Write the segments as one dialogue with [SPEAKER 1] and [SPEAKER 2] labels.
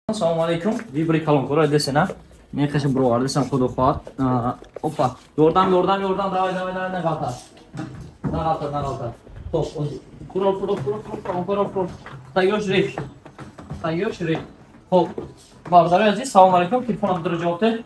[SPEAKER 1] Assalomu alaykum. Vibri kalonkora desena. Men qashim birovar desam xudo xohlab. Oppa. Yordam, davay, ne qalta. Top, Puro. Tayyor shirik. Hop. Bardar aziz, assalomu alaykum. Telefonum duracaqdı.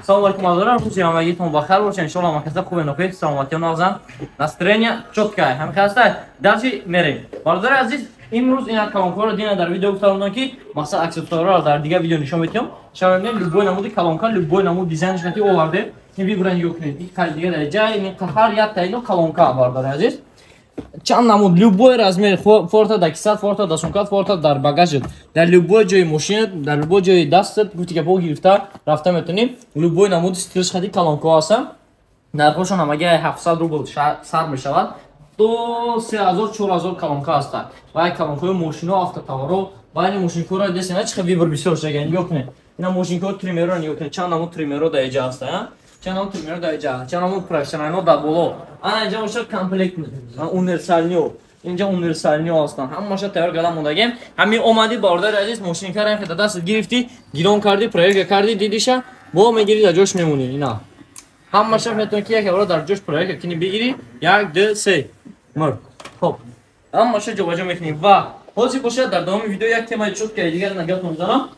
[SPEAKER 1] Assalomu alaykum azizlar. Xushomadiyeton baxar bo'lsin. Inshaalloh maktabda xuben o'qiydi. Salomatlik nozan. Настроение четкое. Ham xasta. Dalchi mering. Bardar aziz, imroz inat kalonkora dina dar video guftaramdan ki maqsad aksessuarlar dar diga video nishon etdim. Shunday любой намуди колонка, любой намуди дизайн shati olardi. Men vibran yo'q ne. Qalbiga darajay, men qahar yattayno колонка bardar aziz. Чанд намуд любой размер форта да кисат, форта да сумка, форта дар багажит. Дар любой ҷои мошина, дар любой ҷои дастат гуфтига бо гирифта рафта метоним. Любой намуд стилш хади калонка ҳаста. Нархошон ҳамаги 700 рубл сар мешавад. То 3000-4000 калонка ҳаста. Ва калонкаи мошино, автотоваро, байни мошинкора десена чиха вибр бисёр шаган ёкне. Ина мошинкор тримеро ёкне. Чанд намуд тримеро да эҷа ҳаста, а? Чанам тример дайҷа, чанам профессионально да боло. Ана инҷа боша комплект универсальнио. Инҷа универсальнио ҳастан. Ҳамаша тайёр карда мондагем. Ҳамин омади бардар азиз мошинкарам хида даст гирифти, гирон карди, проверка карди, дидиша, бо мегири дар ҷош мемонӣ. Ина. Ҳамаша метон ки як авро дар ҷош проверка кини бигири, 1 2 3 мар. Хоп. Ҳамаша ҷобаҷо мекунӣ ва ҳозир боша дар давоми видео як темаи чӯткаи дигар нагап мезанам.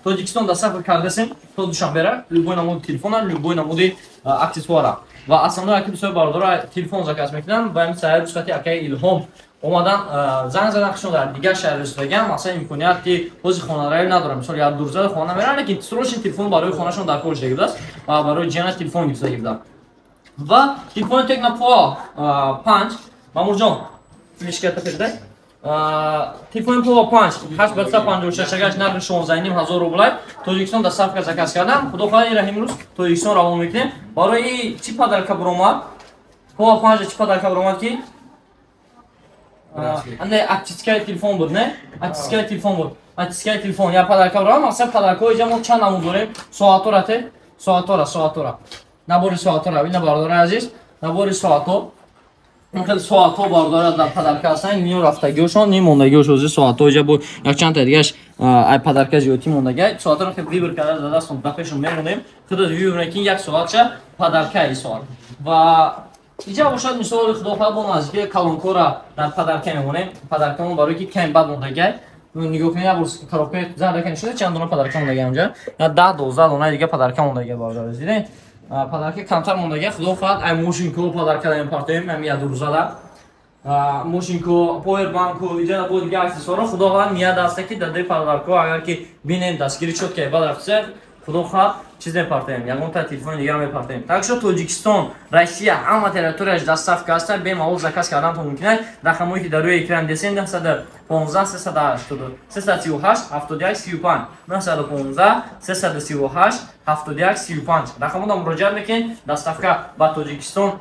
[SPEAKER 1] Тоҷикистон да сафр кардасем то Душанбера, любой намуди телефона, любой намуди аксессуара. Ва основной аки бисёр бардора телефон заказ мекунанд, ба ин сайр русхати акаи Илҳом омадан занг задан қишон дар дигар шаҳр расидаган, масалан имконият ки ҳозир хонараи надорам, мисол як дурзада хона меран, лекин срочно телефон барои хонашон дар кор шуда гирифтааст ва барои ҷиянаш телефон гирифта гирифтааст. Ва телефони Техноpo 5 Мамурҷон мишката передай. Телефон Power 5 856 нархи 16000 рублай Тоҷикистон да сафка заказ кардам. Худо хоҳад ира имрӯз Тоҷикистон равон мекунем. Барои чӣ падарка буромад? Power 5 чӣ падарка буромад ки? Андай оптический телефон буд, не? Оптический телефон буд. Оптический телефон я падарка буромад. Масалан падаркаҳои ҷа мо чанд намуд дорем? Соатора. Набори соатора. Ина бардора азиз, набори соато. Инқадр соатҳо бардорад дар падарка ҳастанд, ним рафтагиҳошон, ним мондагиҳош ҳозир соатҳо ҷа бо якчанд та дигаш ай падарка зиёдӣ мондагай. Соатҳоро ки вибр карда за дастон дапешон мемонем. Худо вибр ки як соатша падаркаи соат. Ва иҷа бошад мисоли худо хоҳад бо наздикии калонкора дар падарка мемонем. Падаркамон барои ки ками бад мондагай. Нигоҳ кунед як бор коробка занда шуда чанд дона падарка мондагай онҷа. 10-12 дона дига падарка мондагай бардор дидед. Падарка камтар мондагай, худо хоҳад ай мошинко падарка дар импортем, ҳам як дурзада. Мошинко, повербанку, иҷа бо дига аксессуаро худо хоҳад мияд аста ки дар падарка агар ки бинем дастгири чоткаи бад рафтса, худо хоҳад чиз мепартем, ягон та телефони дигар мепартем. Так шо Тоҷикистон, Россия ҳама территорияш дар сафка ҳаста, бемалол заказ карданатон мумкин. Рақамҳое ки дар рӯи экран десем 915 382 338 71 35 915 338 71 35 рақамҳода муроҷиат мекунед. Доставка ба Тоҷикистон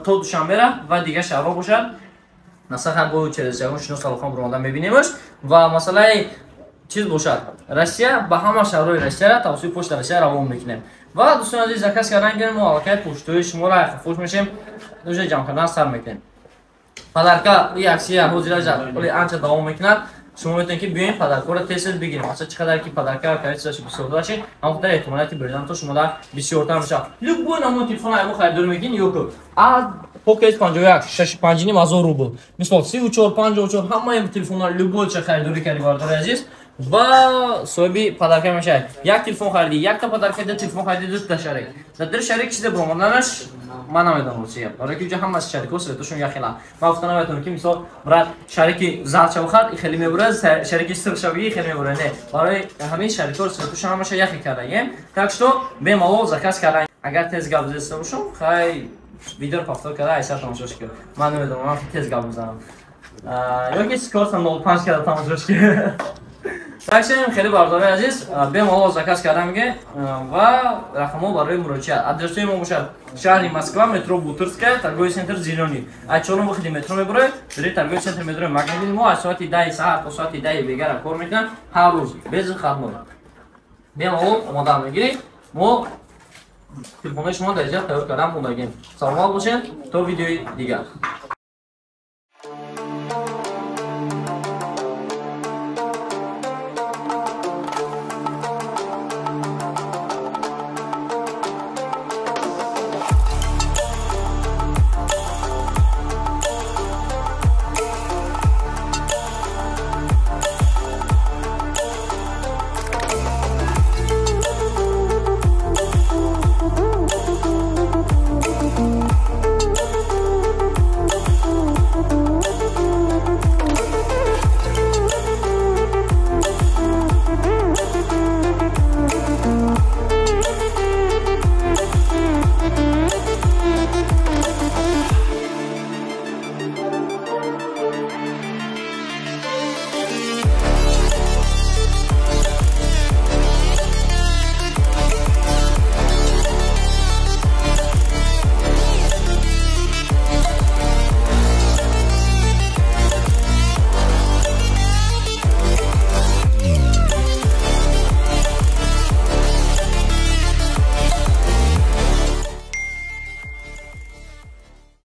[SPEAKER 1] то Душанбера ва дигар шаҳрҳо бошад. Насахар бо через ягон шинос алоқан буромада мебинемаш ва масъалаи чиз бошад. Россия ба ҳама шаҳрҳои Россияро тавассути почта Россия равон мекунем. Ва дӯстон азиз заказ кардан гирем ва аллакай поштаи шуморо хуш мешем. Дӯша ҷамъ кардан сар мекунем. Падарка и аксия ҳозир оли анча давом мекунад. Шумо метавонед ки биёем падаркаро тез бигирем. Масалан чӣ қадар ки падарка калитсаш бисёр дашед, ҳамонтар эҳтимолияти бирдан то шумода бисёртар мешавад. Любой намуди телефона ҳамо харидорӣ мекунед ёк. Pocket 51 6500 рубл. Мисол 3454 ҳамаи телефонҳо любой чӣ харидорӣ кардӣ бардори азиз. Ва соҳиби падарка мешавед. Як телефон харидӣ, якта падарка ду телефон харидӣ, дута шарик. Дар дар шарик чизе буромаданаш ман намедонам чия. Барои ки ҷа ҳамаи шарикҳо светошон яхела. Ман гуфта наметавонам ки мисол брат шарики зарча бухад хеле мебурад, шарики сиршавии хеле мебурад. Не, барои ҳамин шарикҳо светошон ҳамаша яхи кардаем. Так что бемалол заказ кардан. Агар тез гап зеста бошам, хай видео повтор карда айсар тамошош кунед. Ман намедонам, ман тез гап мезанам. Ёки скоростам 05 карда тамошош кунед. Такшем хеле бардори азиз, бемалол заказ кардам ге ва рақамҳо барои муроҷиат. Адресои мо бошад шаҳри Москва, метро Бутырская, торговый центр Зелёный. Ай чорум виходи метро мебуред, бери торговый центр метро Магнитин. Мо аз соати 10 саат то соати 10 бегара кор мекунам ҳар рӯз без хадмат. Бемалол омода мегирӣ. Мо телефони шумо дар ҷо тайёр кардам мондагем. Саломат бошед то видеои дигар.